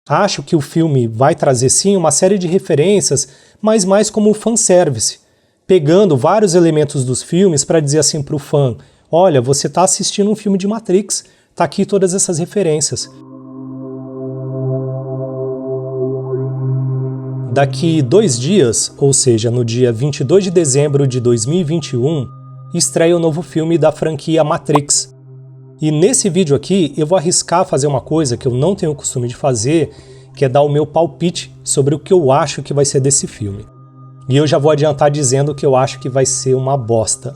Acho que o filme vai trazer sim uma série de referências, mas mais como fanservice, pegando vários elementos dos filmes para dizer assim para o fã: olha, você está assistindo um filme de Matrix, tá aqui todas essas referências. Daqui 2 dias, ou seja, no dia 22 de dezembro de 2021, estreia o novo filme da franquia Matrix. E nesse vídeo aqui eu vou arriscar fazer uma coisa que eu não tenho o costume de fazer, que é dar o meu palpite sobre o que eu acho que vai ser desse filme. E eu já vou adiantar dizendo que eu acho que vai ser uma bosta.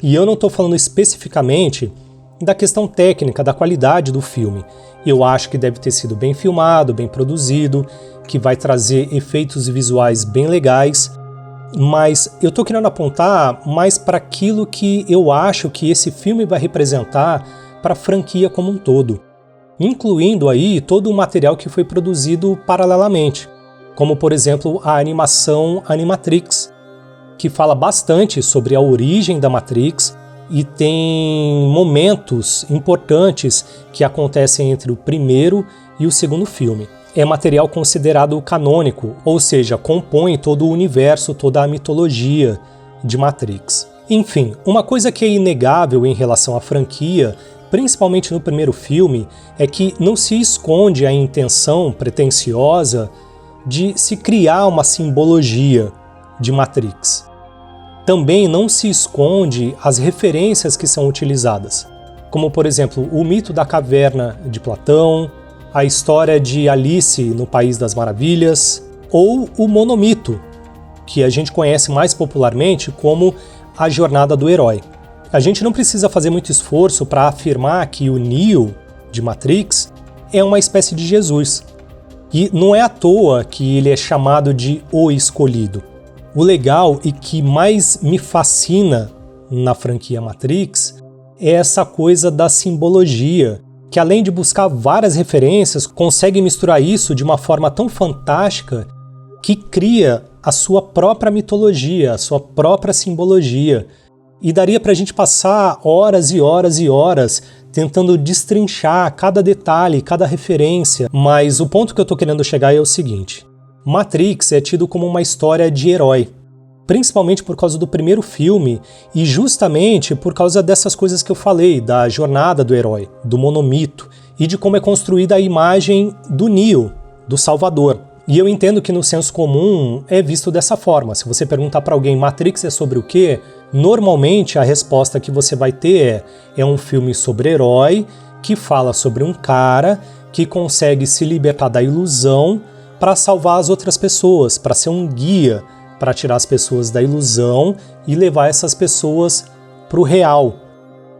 E eu não estou falando especificamente da questão técnica, da qualidade do filme. Eu acho que deve ter sido bem filmado, bem produzido, que vai trazer efeitos visuais bem legais, mas eu estou querendo apontar mais para aquilo que eu acho que esse filme vai representar para a franquia como um todo, incluindo aí todo o material que foi produzido paralelamente, como por exemplo a animação Animatrix, que fala bastante sobre a origem da Matrix e tem momentos importantes que acontecem entre o primeiro e o segundo filme. É material considerado canônico, ou seja, compõe todo o universo, toda a mitologia de Matrix. Enfim, uma coisa que é inegável em relação à franquia, principalmente no primeiro filme, é que não se esconde a intenção pretensiosa de se criar uma simbologia de Matrix. Também não se esconde as referências que são utilizadas, como por exemplo o mito da caverna de Platão, a história de Alice no País das Maravilhas, ou o monomito, que a gente conhece mais popularmente como a jornada do herói. A gente não precisa fazer muito esforço para afirmar que o Neo, de Matrix, é uma espécie de Jesus. E não é à toa que ele é chamado de O Escolhido. O legal e que mais me fascina na franquia Matrix é essa coisa da simbologia, que além de buscar várias referências, consegue misturar isso de uma forma tão fantástica que cria a sua própria mitologia, a sua própria simbologia. E daria pra gente passar horas e horas e horas tentando destrinchar cada detalhe, cada referência, mas o ponto que eu tô querendo chegar é o seguinte: Matrix é tido como uma história de herói, principalmente por causa do primeiro filme e justamente por causa dessas coisas que eu falei, da jornada do herói, do monomito e de como é construída a imagem do Neo, do Salvador. E eu entendo que no senso comum é visto dessa forma. Se você perguntar para alguém Matrix é sobre o quê? Normalmente a resposta que você vai ter é um filme sobre herói que fala sobre um cara que consegue se libertar da ilusão para salvar as outras pessoas, para ser um guia, para tirar as pessoas da ilusão e levar essas pessoas para o real.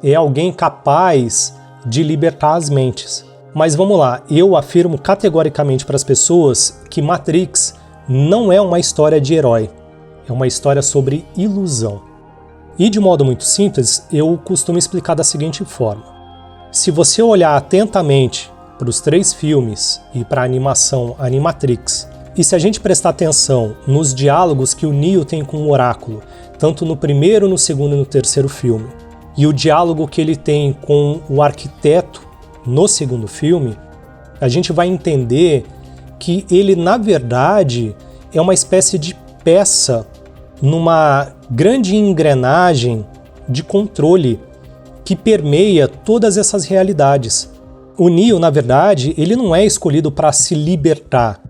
É alguém capaz de libertar as mentes. Mas vamos lá, eu afirmo categoricamente para as pessoas que Matrix não é uma história de herói, é uma história sobre ilusão. E de modo muito simples, eu costumo explicar da seguinte forma: se você olhar atentamente para os 3 filmes e para a animação Animatrix, e se a gente prestar atenção nos diálogos que o Neo tem com o Oráculo, tanto no primeiro, no segundo e no terceiro filme, e o diálogo que ele tem com o arquiteto no segundo filme, a gente vai entender que ele, na verdade, é uma espécie de peça numa grande engrenagem de controle que permeia todas essas realidades. O Neo, na verdade, ele não é escolhido para se libertar,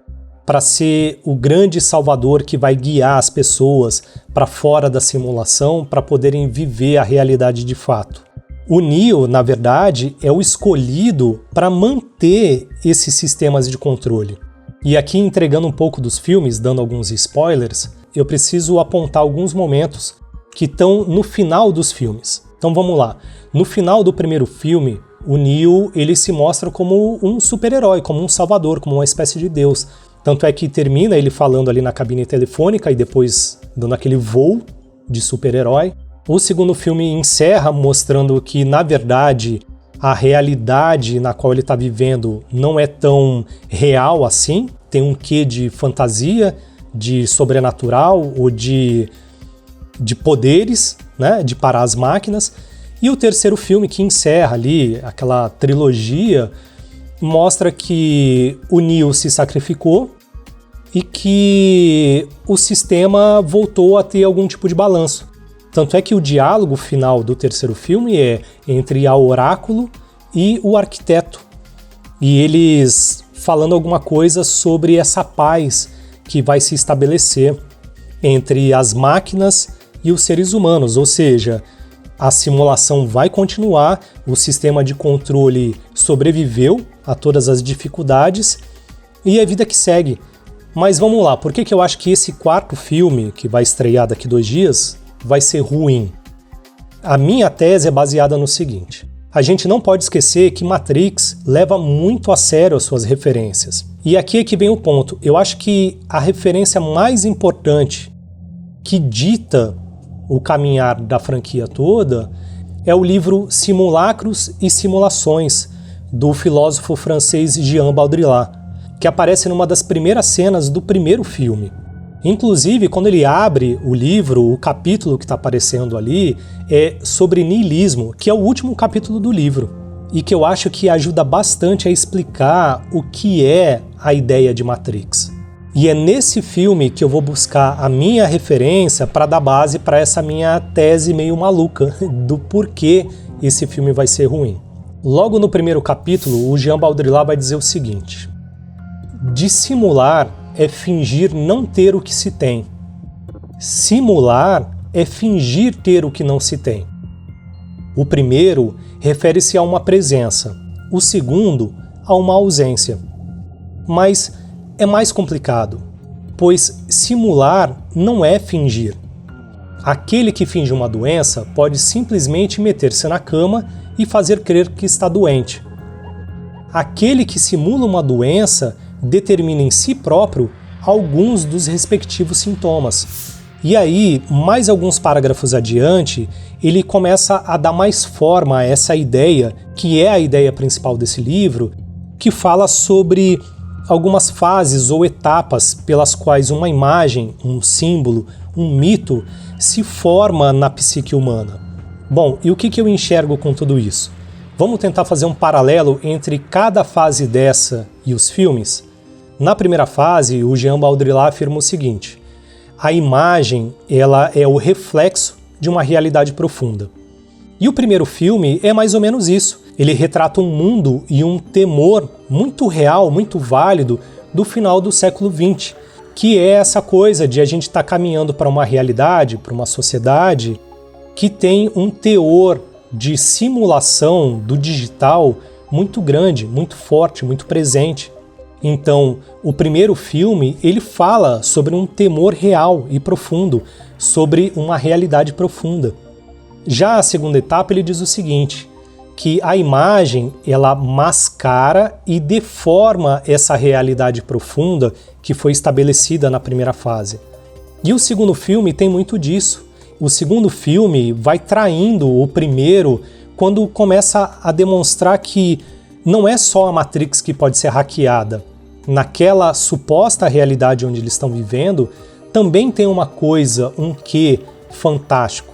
para ser o grande salvador que vai guiar as pessoas para fora da simulação para poderem viver a realidade de fato. O Neo, na verdade, é o escolhido para manter esses sistemas de controle. E aqui, entregando um pouco dos filmes, dando alguns spoilers, eu preciso apontar alguns momentos que estão no final dos filmes. Então vamos lá. No final do primeiro filme, o Neo ele se mostra como um super-herói, como um salvador, como uma espécie de deus. Tanto é que termina ele falando ali na cabine telefônica e depois dando aquele voo de super-herói. O segundo filme encerra mostrando que, na verdade, a realidade na qual ele está vivendo não é tão real assim. Tem um quê de fantasia, de sobrenatural ou de poderes, né, de parar as máquinas. E o terceiro filme, que encerra ali aquela trilogia, mostra que o Neo se sacrificou e que o sistema voltou a ter algum tipo de balanço. Tanto é que o diálogo final do terceiro filme é entre a Oráculo e o Arquiteto. E eles falando alguma coisa sobre essa paz que vai se estabelecer entre as máquinas e os seres humanos, ou seja, a simulação vai continuar, o sistema de controle sobreviveu a todas as dificuldades e é a vida que segue. Mas vamos lá, por que eu acho que esse quarto filme, que vai estrear daqui 2 dias, vai ser ruim? A minha tese é baseada no seguinte: a gente não pode esquecer que Matrix leva muito a sério as suas referências. E aqui é que vem o ponto. Eu acho que a referência mais importante que dita o caminhar da franquia toda é o livro Simulacros e Simulações, do filósofo francês Jean Baudrillard, que aparece numa das primeiras cenas do primeiro filme. Inclusive, quando ele abre o livro, o capítulo que está aparecendo ali é sobre niilismo, que é o último capítulo do livro, e que eu acho que ajuda bastante a explicar o que é a ideia de Matrix. E é nesse filme que eu vou buscar a minha referência para dar base para essa minha tese meio maluca do porquê esse filme vai ser ruim. Logo no primeiro capítulo, o Jean Baudrillard vai dizer o seguinte: dissimular é fingir não ter o que se tem. Simular é fingir ter o que não se tem. O primeiro refere-se a uma presença, o segundo a uma ausência. Mas é mais complicado, pois simular não é fingir. Aquele que finge uma doença pode simplesmente meter-se na cama e fazer crer que está doente. Aquele que simula uma doença determina em si próprio alguns dos respectivos sintomas. E aí, mais alguns parágrafos adiante, ele começa a dar mais forma a essa ideia, que é a ideia principal desse livro, que fala sobre algumas fases ou etapas pelas quais uma imagem, um símbolo, um mito se forma na psique humana. Bom, e o que eu enxergo com tudo isso? Vamos tentar fazer um paralelo entre cada fase dessa e os filmes? Na primeira fase, o Jean Baudrillard afirma o seguinte: a imagem ela é o reflexo de uma realidade profunda. E o primeiro filme é mais ou menos isso. Ele retrata um mundo e um temor muito real, muito válido do final do século XX, que é essa coisa de a gente estar caminhando para uma realidade, para uma sociedade que tem um teor de simulação do digital muito grande, muito forte, muito presente. Então, o primeiro filme, ele fala sobre um temor real e profundo, sobre uma realidade profunda. Já a segunda etapa, ele diz o seguinte, que a imagem, ela mascara e deforma essa realidade profunda que foi estabelecida na primeira fase. E o segundo filme tem muito disso. O segundo filme vai traindo o primeiro quando começa a demonstrar que não é só a Matrix que pode ser hackeada. Naquela suposta realidade onde eles estão vivendo, também tem uma coisa, um quê fantástico.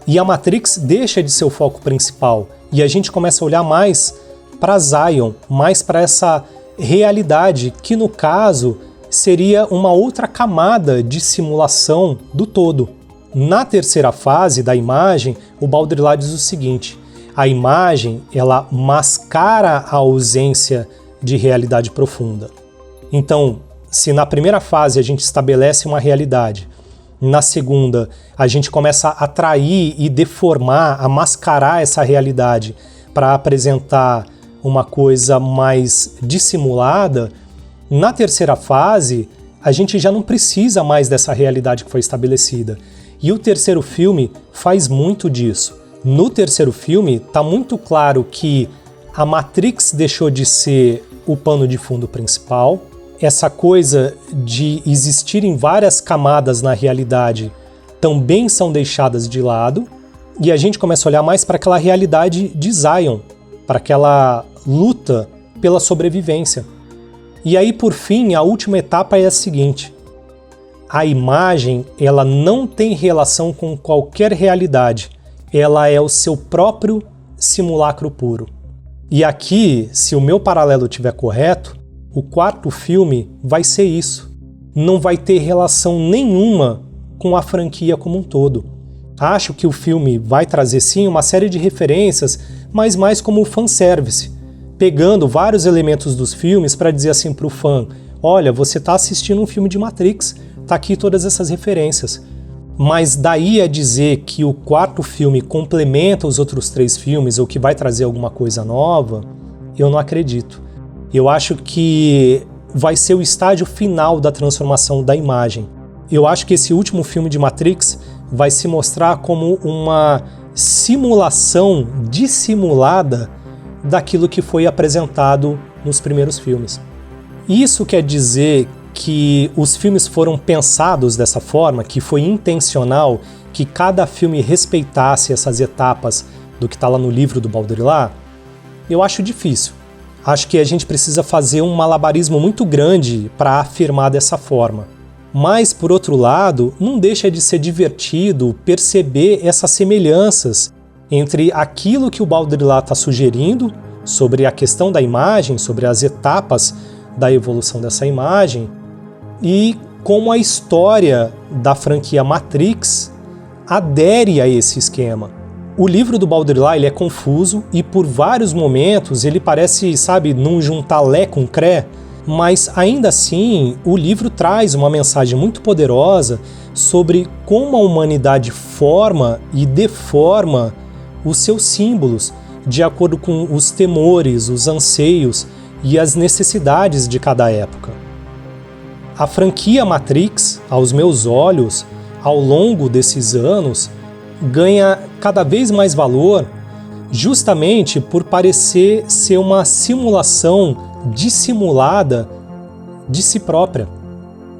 E a Matrix deixa de ser o foco principal, e a gente começa a olhar mais para Zion, mais para essa realidade, que no caso seria uma outra camada de simulação do todo. Na terceira fase da imagem, o Baudrillard diz o seguinte: a imagem ela mascara a ausência de realidade profunda. Então, se na primeira fase a gente estabelece uma realidade, na segunda a gente começa a atrair e deformar, a mascarar essa realidade para apresentar uma coisa mais dissimulada, na terceira fase a gente já não precisa mais dessa realidade que foi estabelecida. E o terceiro filme faz muito disso. No terceiro filme está muito claro que a Matrix deixou de ser o pano de fundo principal. Essa coisa de existirem várias camadas na realidade também são deixadas de lado, e a gente começa a olhar mais para aquela realidade de Zion, para aquela luta pela sobrevivência. E aí, por fim, a última etapa é a seguinte: a imagem ela não tem relação com qualquer realidade, ela é o seu próprio simulacro puro. E aqui, se o meu paralelo estiver correto, o quarto filme vai ser isso. Não vai ter relação nenhuma com a franquia como um todo. Acho que o filme vai trazer sim uma série de referências, mas mais como fanservice, pegando vários elementos dos filmes para dizer assim para o fã: olha, você está assistindo um filme de Matrix, tá aqui todas essas referências. Mas daí a dizer que o quarto filme complementa os outros 3 filmes ou que vai trazer alguma coisa nova, eu não acredito. Eu acho que vai ser o estágio final da transformação da imagem. Eu acho que esse último filme de Matrix vai se mostrar como uma simulação dissimulada daquilo que foi apresentado nos primeiros filmes. Isso quer dizer que os filmes foram pensados dessa forma, que foi intencional, que cada filme respeitasse essas etapas do que está lá no livro do Baudrillard? Eu acho difícil. Acho que a gente precisa fazer um malabarismo muito grande para afirmar dessa forma. Mas, por outro lado, não deixa de ser divertido perceber essas semelhanças entre aquilo que o Baudrillard está sugerindo sobre a questão da imagem, sobre as etapas da evolução dessa imagem, e como a história da franquia Matrix adere a esse esquema. O livro do Baudrillard ele é confuso e por vários momentos ele parece, sabe, não juntar Lé com Cré, mas ainda assim o livro traz uma mensagem muito poderosa sobre como a humanidade forma e deforma os seus símbolos de acordo com os temores, os anseios e as necessidades de cada época. A franquia Matrix, aos meus olhos, ao longo desses anos, ganha cada vez mais valor justamente por parecer ser uma simulação dissimulada de si própria.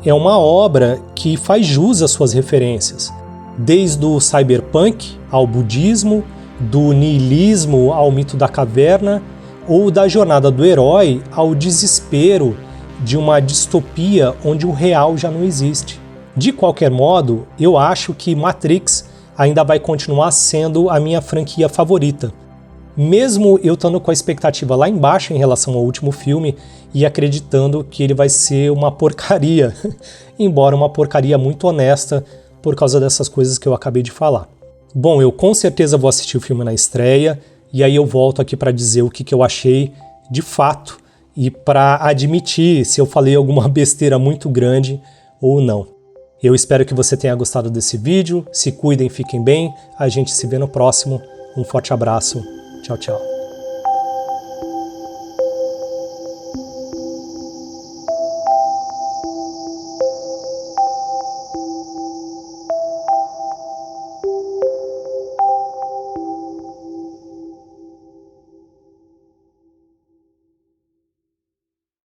É uma obra que faz jus às suas referências, desde o cyberpunk ao budismo, do niilismo ao mito da caverna, ou da jornada do herói ao desespero de uma distopia onde o real já não existe. De qualquer modo, eu acho que Matrix ainda vai continuar sendo a minha franquia favorita. Mesmo eu estando com a expectativa lá embaixo em relação ao último filme e acreditando que ele vai ser uma porcaria, embora uma porcaria muito honesta por causa dessas coisas que eu acabei de falar. Bom, eu com certeza vou assistir o filme na estreia e aí eu volto aqui para dizer o que eu achei de fato e para admitir se eu falei alguma besteira muito grande ou não. Eu espero que você tenha gostado desse vídeo, se cuidem, fiquem bem, a gente se vê no próximo, um forte abraço, tchau, tchau.